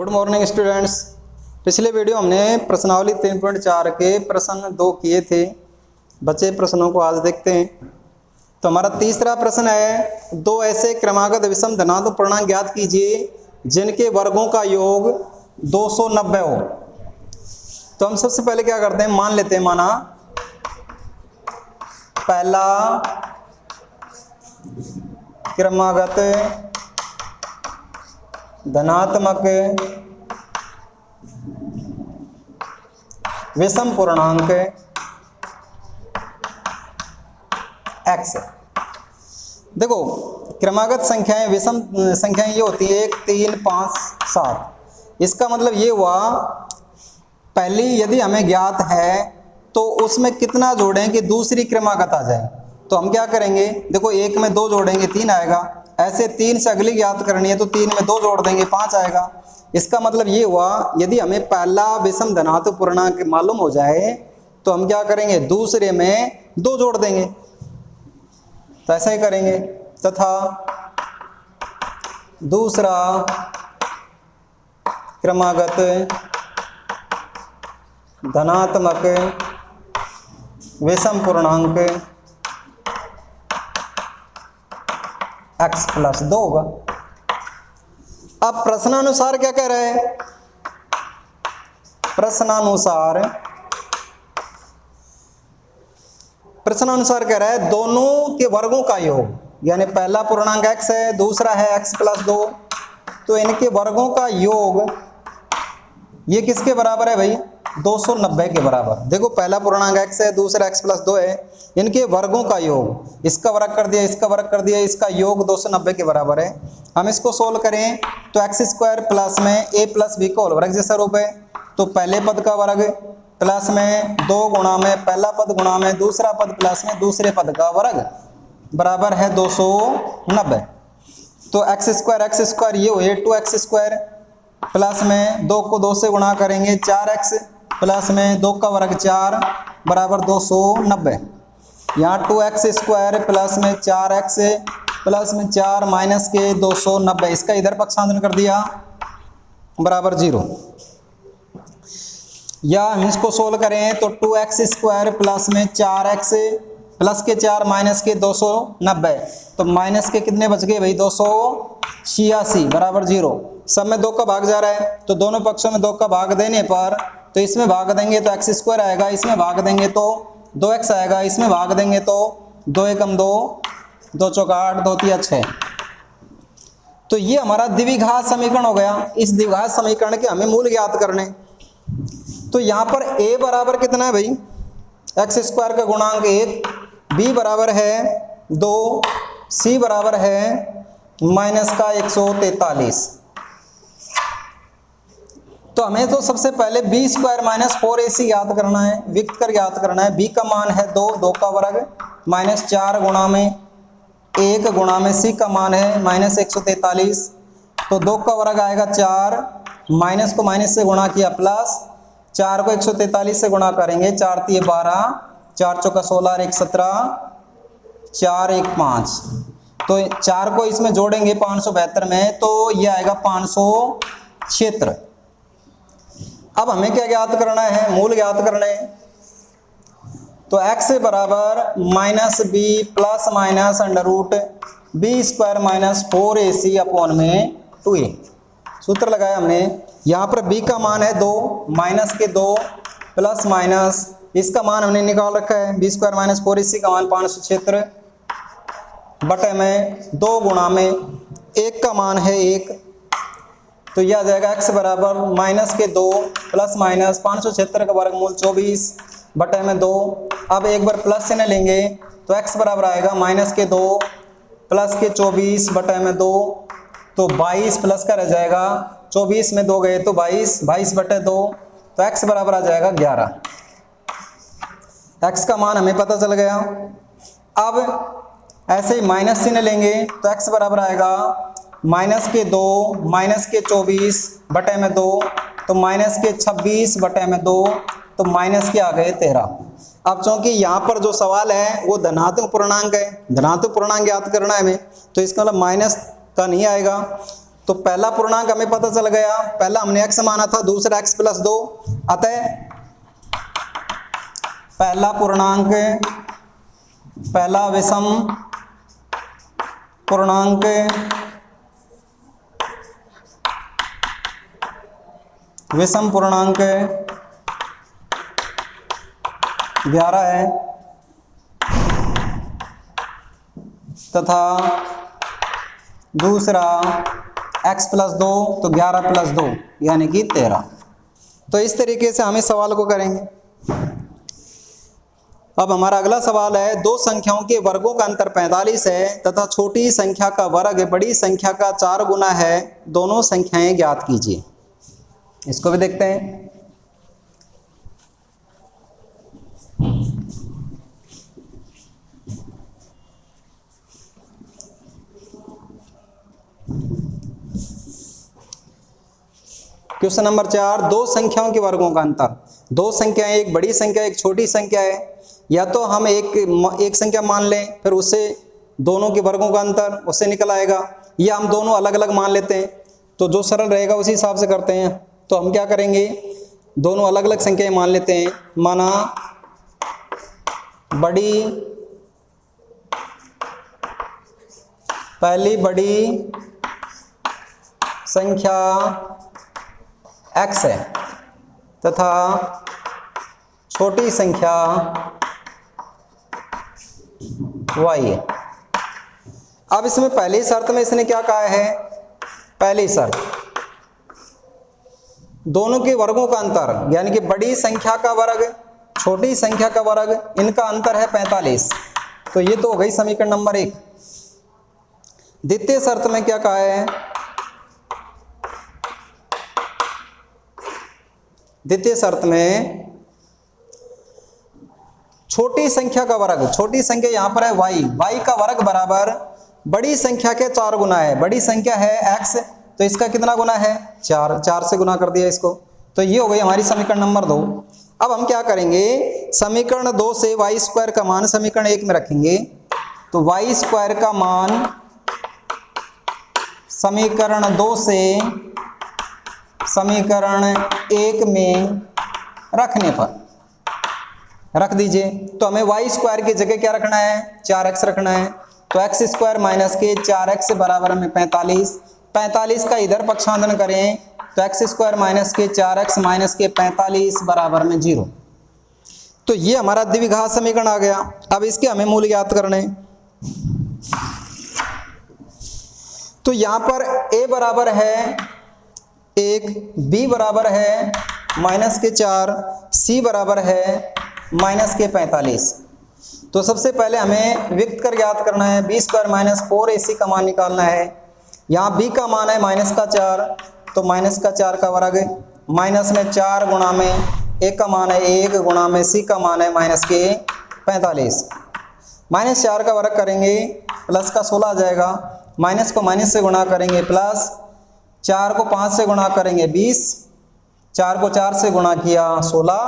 Good morning students. पिछले video हमने प्रश्नावली 3.4 के प्रश्न 2 किए थे। बचे प्रश्नों को आज देखते हैं। तो हमारा तीसरा प्रश्न है, दो ऐसे क्रमागत विषम धनात्मक पूर्णांक ज्ञात कीजिए जिनके वर्गों का योग 290 हो। तो हम सबसे पहले क्या करते हैं, मान लेते हैं, माना पहला क्रमागत धनात्मक विषम पूर्णांक x। देखो क्रमागत संख्याएं विषम संख्याएं ये होती है 1, 3, 5, 7। इसका मतलब ये हुआ, पहली यदि हमें ज्ञात है तो उसमें कितना जोड़ें कि दूसरी क्रमागत आ जाए। तो हम क्या करेंगे, देखो 1 में 2 जोड़ेंगे 3 आएगा, ऐसे 3 से अगली ज्ञात करनी है तो 3 में 2 जोड़ देंगे 5 आएगा। इसका मतलब ये हुआ, यदि हमें पहला विषम धनात्मक पूर्णांक मालूम हो जाए तो हम क्या करेंगे, दूसरे में 2 जोड़ देंगे। तो ऐसा ही करेंगे। तथा दूसरा क्रमागत धनात्मक विषम पूर्णांक x + 2 होगा। अब प्रश्नानुसार क्या कह रहे हैं, प्रश्नानुसार कह रहा है दोनों के वर्गों का योग, यानी पहला पूर्णांक x है, दूसरा है x + 2, तो इनके वर्गों का योग ये किसके बराबर है भाई, 290 के बराबर। देखो पहला पूर्णांक x है, दूसरा x + 2 है, इनके वर्गों का योग, इसका वर्ग कर दिया, इसका वर्ग कर दिया, इसका योग 290 के बराबर है। हम इसको सोल्व करें तो x² प्लस में a + b का होल वर्ग जैसा रूप है, तो पहले पद का वर्ग प्लस में 2 गुणा में पहला पद गुणा में दूसरा पद प्लस में दूसरे पद का वर्ग बराबर है 290। तो x² ये हुए 2x² प्लस में 2 को 2 से गुणा करेंगे 4x प्लस में 2 का वर्ग 4 बराबर 290। यहाँ 2x² प्लस में 4x प्लस में 4 माइनस के 290, इसका इधर पक्षांतरण कर दिया बराबर 0। या हम इसको सोल्व करें तो 2x² प्लस में 4x प्लस के 4 माइनस के 290, तो माइनस के कितने बच गए भाई, 286 बराबर 0। सब में 2 का भाग जा रहा है तो दोनों पक्षों में 2 का भाग देने पर, तो इसमें भाग देंगे तो x² आएगा, इसमें भाग देंगे तो 2x आएगा, इसमें भाग देंगे तो 2 एकम 2, 2 चौका 8, 2 तिया 6। तो ये हमारा द्विघात समीकरण हो गया। इस द्विघात समीकरण के हमें मूल ज्ञात करने। तो यहाँ पर a बराबर कितना है भाई, x² का गुणांक 1, b बराबर है 2, c बराबर है माइनस का 143। तो हमें तो सबसे पहले b² - 4ac याद करना है, विकत कर याद करना है। b का मान है 2, 2 का वर्ग माइनस 4 गुणा में 1 गुणा में c का मान है माइनस 143, तो 2 का वर्ग आएगा 4, माइनस को माइनस से गुणा किया प्लस, 4 को 143 से गुणा करेंगे, 4 तिये 12, 4 चौका 16 और 1 17, 4 1 5, तो 4 को इसमें जोड़ेंगे 572 में, तो ये आएगा 576। अब हमें क्या ज्ञात करना है, मूल ज्ञात करना है। तो x बराबर -b plus minus √b² - 4ac upon में 2a। सूत्र लगाया हमने। यहाँ पर b का मान है 2, माइनस के 2 प्लस माइनस इसका मान हमने निकाल रखा है, b² - 4ac का मान 576 बटे में 2 गुणा में 1 का मान है 1, तो यह आ जाएगा x बराबर माइनस के 2 प्लस माइनस 576 का वर्गमूल 24 बटे में 2। अब एक बार प्लस से न लेंगे तो x बराबर आएगा माइनस के 2 प्लस के 24 बटे में 2, तो 22 प्लस का रह जाएगा, 24 में 2 गए तो 22, 22 बटे 2, तो x बराबर आ जाएगा 11। x का मान हमें पता चल गया। अब ऐसे ही माइनस से न लेंगे तो x बराबर आएगा माइनस के 2 माइनस के 24 बटे में 2, तो माइनस के 26 बटे में 2, तो माइनस के आ गए 13। अब चूंकि यहाँ पर जो सवाल है वो धनात्मक पूर्णांक है, धनात्मक पूर्णांक याद करना है हमें, तो इसका मतलब माइनस का नहीं आएगा। तो पहला पूर्णांक हमें पता चल गया, पहला हमने x माना था, दूसरा x प्लस 2, अतः पहला पूर्णांक, पहला विषम पूर्णांक विषम पूर्णांक 11 है तथा दूसरा x प्लस 2, तो 11 प्लस 2 यानी कि 13। तो इस तरीके से हम इस सवाल को करेंगे। अब हमारा अगला सवाल है, दो संख्याओं के वर्गों का अंतर 45 है तथा छोटी संख्या का वर्ग बड़ी संख्या का 4 गुना है, दोनों संख्याएं ज्ञात कीजिए। इसको भी देखते हैं। क्वेश्चन नंबर 4, दो संख्याओं के वर्गों का अंतर। दो संख्याएं, एक बड़ी संख्या एक छोटी संख्या है, या तो हम एक संख्या मान लें फिर उससे दोनों के वर्गों का अंतर उससे निकल आएगा, या हम दोनों अलग अलग मान लेते हैं, तो जो सरल रहेगा उसी हिसाब से करते हैं। तो हम क्या करेंगे, दोनों अलग अलग संख्याएं मान लेते हैं। माना बड़ी, पहली बड़ी संख्या x है तथा छोटी संख्या y है। अब इसमें पहली शर्त में इसने क्या कहा है, पहली शर्त दोनों के वर्गों का अंतर, यानी कि बड़ी संख्या का वर्ग छोटी संख्या का वर्ग, इनका अंतर है 45। तो ये तो हो गई समीकरण नंबर 1। द्वितीय शर्त में क्या कहा है, द्वितीय शर्त में छोटी संख्या का वर्ग, छोटी संख्या यहां पर है y का वर्ग बराबर बड़ी संख्या के 4 गुना है। बड़ी संख्या है x, तो इसका कितना गुना है 4 से गुना कर दिया इसको। तो ये हो गई हमारी समीकरण नंबर 2। अब हम क्या करेंगे, समीकरण 2 से वाई स्क्वायर का मान समीकरण 1 में रखेंगे। तो वाई स्क्वायर का मान समीकरण 2 से समीकरण 1 में रखने पर रख दीजिए। तो हमें वाई स्क्वायर की जगह क्या रखना है, 4x रखना है। तो एक्स स्क्वायर माइनस के 4x बराबर हमें 45। 45 का इधर पक्षांतरण करें तो एक्स स्क्वायर माइनस के 4x माइनस के 45 बराबर में 0। तो ये हमारा द्विघात समीकरण आ गया। अब इसके हमें मूल ज्ञात करने। तो यहां पर a बराबर है 1, b बराबर है माइनस के 4, c बराबर है माइनस के 45। तो सबसे पहले हमें व्यक्त कर ज्ञात करना है। बी स्क्वायर माइनस 4ac का मान निकालना है। यहाँ b का मान है माइनस का 4, तो माइनस का 4 का वर्ग माइनस में 4 गुणा में a का मान है 1 गुणा में c का मान है माइनस के 45। माइनस 4 का वर्ग करेंगे प्लस का 16 आ जाएगा। माइनस को माइनस से गुणा करेंगे प्लस, 4 को 5 से गुणा करेंगे 20, 4 को 4 से गुणा किया 16,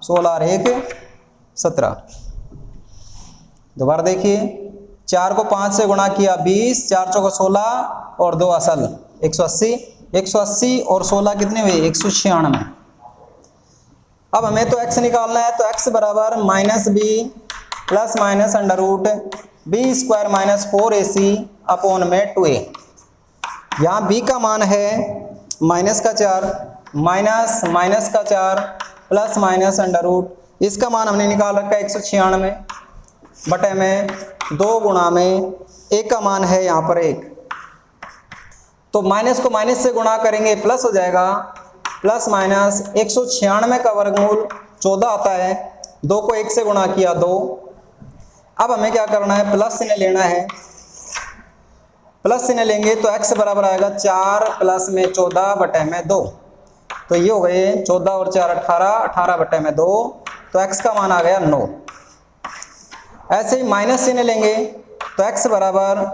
16 और 1 17। दोबारा देखिए, 4 को 5 से गुणा किया 20, 4 चौको 16 और 2 असल 180। 180 और 16 कितने हुए 196। अब हमें तो x निकालना है। तो x बराबर minus B plus minus under root B square minus 4ac upon में 2a। यहाँ b का मान है माइनस का 4 माइनस माइनस का 4 प्लस माइनस अंडर रूट, इसका मान हमने निकाल रखा है 196 बटे में 2 गुणा में a का मान है यहाँ पर 1। तो माइनस को माइनस से गुणा करेंगे प्लस हो जाएगा, प्लस माइनस 196 का वर्गमूल 14 आता है। 2 को 1 से गुणा किया 2। अब हमें क्या करना है, प्लस चिन्ह लेना है। प्लस चिन्ह लेंगे तो x बराबर आएगा 4 प्लस में 14 बटे में 2। तो ये हो गए 14 और 4 18, 18 बटे में 2। तो x का मान आ गया 9। ऐसे ही माइनस चिन्ह लेंगे तो x बराबर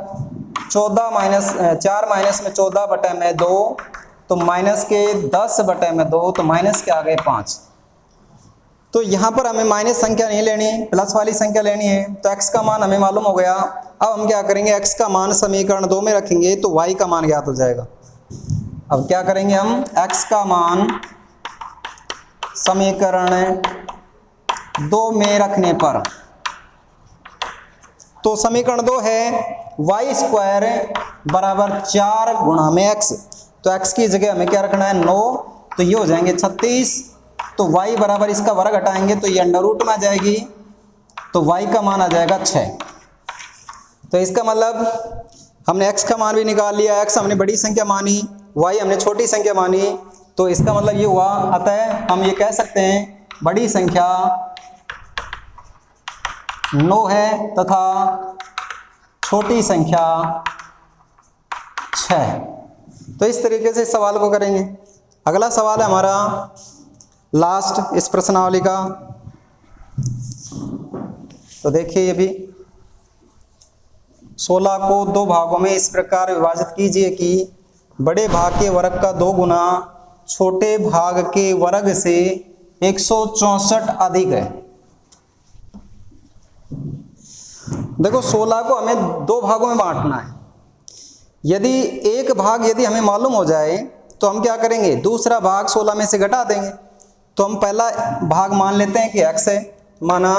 4 माइनस में 14 बटे में 2, तो माइनस के 10 बटे में 2, तो माइनस के आ गए 5। तो यहाँ पर हमें माइनस संख्या नहीं लेनी, प्लस वाली संख्या लेनी है। तो x का मान हमें मालूम हो गया। अब हम क्या करेंगे, x का मान समीकरण 2 में रखेंगे तो y का मान ज्ञात हो जाएगा। अब क्या करेंगे हम, x का मान समीकरण 2 में रखने पर, तो समीकरण 2 है वाई स्क्वायर बराबर 4 गुणा में x, तो x की जगह हमें क्या रखना है 9, तो ये हो जाएंगे 36, तो y बराबर इसका वर्ग हटाएंगे तो ये अंडर रूट में आ जाएगी, तो y का मान आ जाएगा 6। तो इसका मतलब हमने x का मान भी निकाल लिया, x हमने बड़ी संख्या मानी, y हमने छोटी संख्या मानी, तो इसका मतलब ये हुआ, अतः हम ये कह सकते हैं बड़ी संख्या 9 है तथा छोटी संख्या 6। तो इस तरीके से इस सवाल को करेंगे। अगला सवाल है हमारा लास्ट इस प्रश्नावली का, तो देखिए ये भी 16 को 2 भागों में इस प्रकार विभाजित कीजिए कि बड़े भाग के वर्ग का 2 गुना छोटे भाग के वर्ग से 164 अधिक है। देखो 16 को हमें 2 भागों में बांटना है। यदि एक भाग यदि हमें मालूम हो जाए तो हम क्या करेंगे, दूसरा भाग 16 में से घटा देंगे। तो हम पहला भाग मान लेते हैं कि x है, माना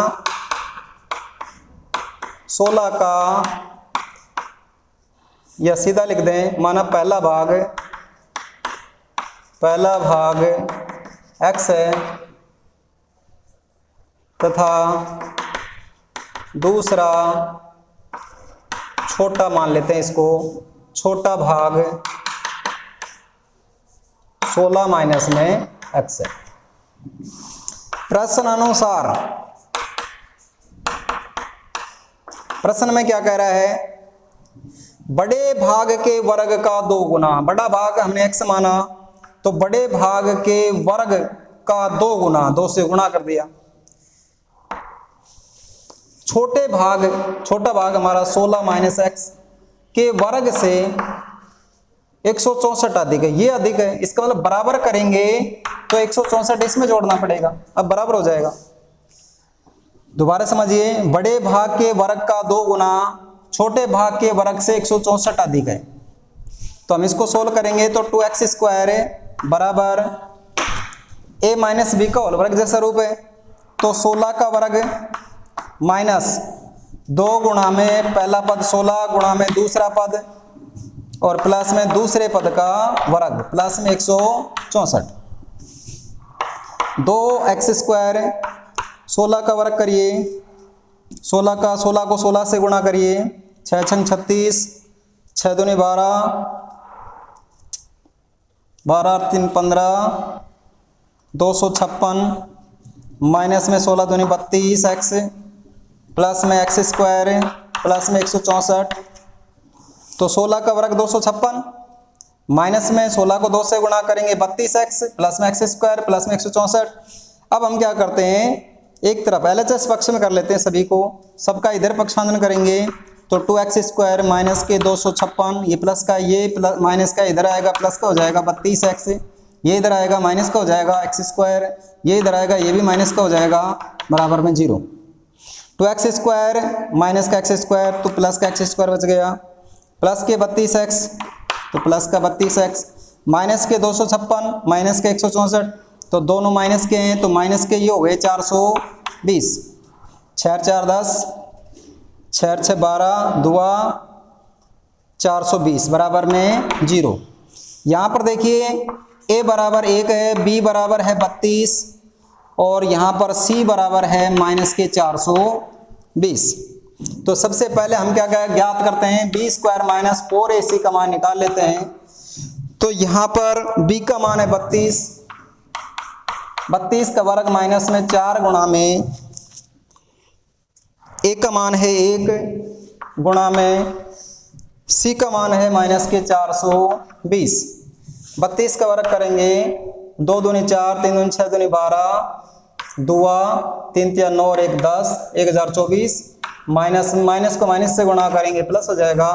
16 का, या सीधा लिख दें माना पहला भाग x है तथा दूसरा छोटा मान लेते हैं इसको, छोटा भाग 16 माइनस में x है। प्रश्न में क्या कह रहा है, बड़े भाग के वर्ग का 2 गुना, बड़ा भाग हमने x माना तो बड़े भाग के वर्ग का 2 गुना, 2 से गुणा कर दिया, छोटा भाग हमारा 16 माइनस x के वर्ग से 164 अधिक है, ये अधिक है, इसका मतलब बराबर करेंगे तो 164 इसमें जोड़ना पड़ेगा, अब बराबर हो जाएगा। दोबारा समझिए, बड़े भाग के वर्ग का 2 गुना छोटे भाग के वर्ग से 164 अधिक है, तो हम इसको सोल्व करेंगे तो 2x स्क्वायर बराबर a माइनस बी का होल वर्ग जैसा रूप है, तो 16 का वर्ग माइनस 2 गुणा में पहला पद 16 गुणा में दूसरा पद और प्लस में दूसरे पद का वर्ग प्लस में 164, 2x स्क्वायर 16 का वर्ग करिए, 16 को 16 से गुणा करिए, 6 छंग 36, 6 दूनी 12, 12 3 15, 256 माइनस में 16 दूनी 32 x प्लस में x स्क्वायर प्लस में 164, तो 16 का वर्ग 256 माइनस में 16 को 2 से गुणा करेंगे 32x प्लस में x स्क्वायर प्लस में 164। अब हम क्या करते हैं, एक तरफ LHS पक्ष में कर लेते हैं सभी को, सबका इधर पक्षांतरण करेंगे तो 2x स्क्वायर माइनस के 256, ये प्लस का ये माइनस का इधर आएगा प्लस का हो जाएगा 32x, ये इधर आएगा माइनस का हो जाएगा x स्क्वायर, ये इधर आएगा ये भी माइनस का हो जाएगा बराबर में 0। 2x स्क्वायर माइनस का x स्क्वायर तो प्लस का x स्क्वायर बच गया, प्लस के 32x तो प्लस का 32x, माइनस के 256 माइनस के 164, तो दोनों माइनस के हैं तो माइनस के ये हो गए 420, 6 4 10, 6 6 12, दुआ 420 बराबर में 0। यहाँ पर देखिए a बराबर 1 है, b बराबर है 32 और यहाँ पर c बराबर है माइनस के 420। तो सबसे पहले हम क्या ज्ञात करते हैं, b स्क्वायर माइनस 4ac का मान निकाल लेते हैं। तो यहाँ पर b का मान है 32 का वर्ग माइनस में 4 गुणा में a का मान है 1 गुणा में c का मान है माइनस के 420। 32 का वर्ग करेंगे 2 दूनी 4, 3 दूनी 6 दूनी 12, दुआ 3 3 9 और 1 10, 1024, माइनस को माइनस से गुणा करेंगे प्लस हो जाएगा,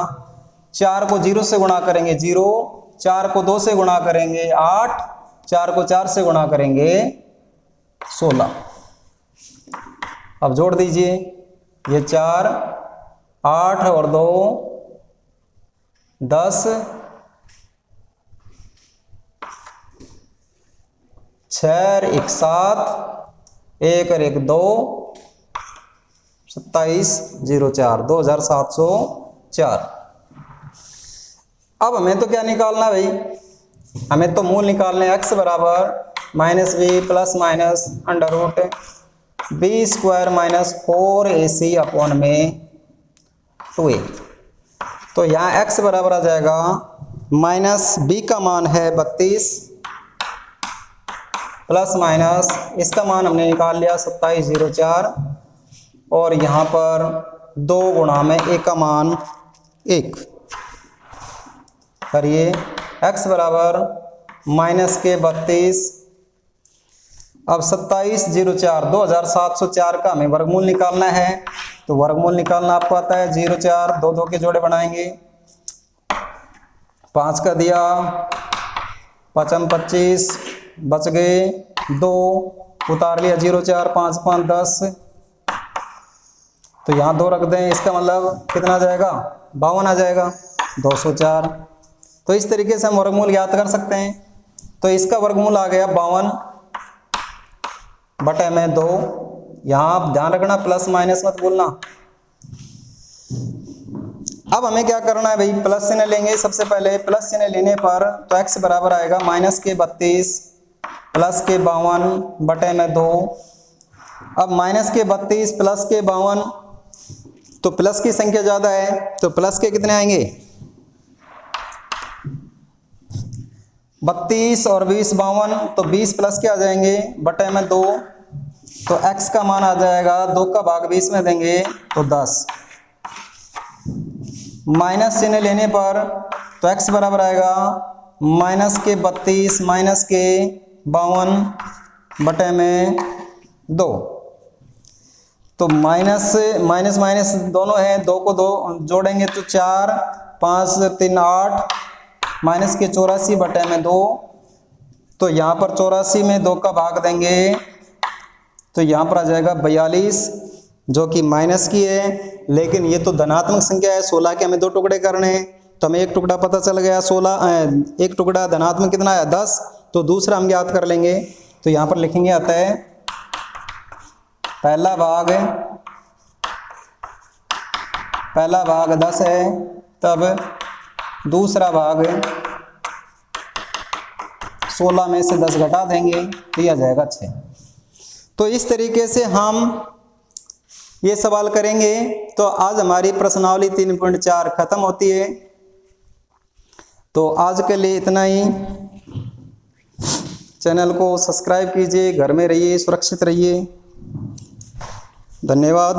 4 को 0 से गुणा करेंगे 0, 4 को 2 से गुणा करेंगे 8, 4 को 4 से गुणा करेंगे 16। अब जोड़ दीजिए, ये 4 8 और 2 10 6 1 7, 1 और 1 2, 2704, 2704। अब हमें तो क्या निकालना भाई, हमें तो मूल निकालना है। x बराबर -b plus minus under root B square minus 4ac upon में 2a। तो यहाँ x बराबर आ जाएगा -b का मान है 32 प्लस माइनस इसका मान हमने निकाल लिया 2704, और यहाँ पर 2 गुणा में a का मान 1 करिए। x बराबर -32, अब 2704 2704 का हमें वर्गमूल निकालना है। तो वर्गमूल निकालना आपको आता है 04, 2 2 के जोड़े बनाएंगे, 5 का दिया, 5 25 बच गए 2, उतार लिया 04, 5 5 10, तो यहाँ 2 रख दें, इसका मतलब कितना आ जाएगा 52 आ जाएगा, 204। तो इस तरीके से हम वर्गमूल ज्ञात कर सकते हैं। तो इसका वर्गमूल आ गया 52 बटे में 2। यहाँ आप ध्यान रखना प्लस माइनस मत भूलना। अब हमें क्या करना है भाई, प्लस चिन्ह लेंगे। सबसे पहले प्लस चिन्ह लेने पर तो x बराबर आएगा -32 प्लस के 52 बटे में 2। अब -32 प्लस के 52, तो प्लस की संख्या ज्यादा है, तो प्लस के कितने आएंगे 32 और 20 52, तो 20 प्लस के आ जाएंगे बटे में 2। तो x का मान आ जाएगा 2 का भाग 20 में देंगे तो 10। माइनस चिन्ह लेने पर तो x बराबर आएगा -32 माइनस के 52 बटे में 2। तो माइनस माइनस दोनों हैं, 2 को 2 जोड़ेंगे तो 4 5 3 8, माइनस के 84 बटे में 2। तो यहाँ पर 84 में 2 का भाग देंगे तो यहाँ पर आ जाएगा 42, जो कि माइनस की है, लेकिन ये तो धनात्मक संख्या है। 16 के हमें 2 टुकड़े करने हैं, तो हमें एक टुकड़ा पता चल गया 16, एक टुकड़ा धनात्मक कितना है 10, तो दूसरा हम ज्ञात कर लेंगे। तो यहाँ पर लिखेंगे आता है पहला भाग 10 है, तब दूसरा भाग 16 में से 10 घटा देंगे तो यह आ जाएगा 6। तो इस तरीके से हम ये सवाल करेंगे। तो आज हमारी प्रश्नावली 3.4 खत्म होती है। तो आज के लिए इतना ही। चैनल को सब्सक्राइब कीजिए, घर में रहिए, सुरक्षित रहिए। धन्यवाद।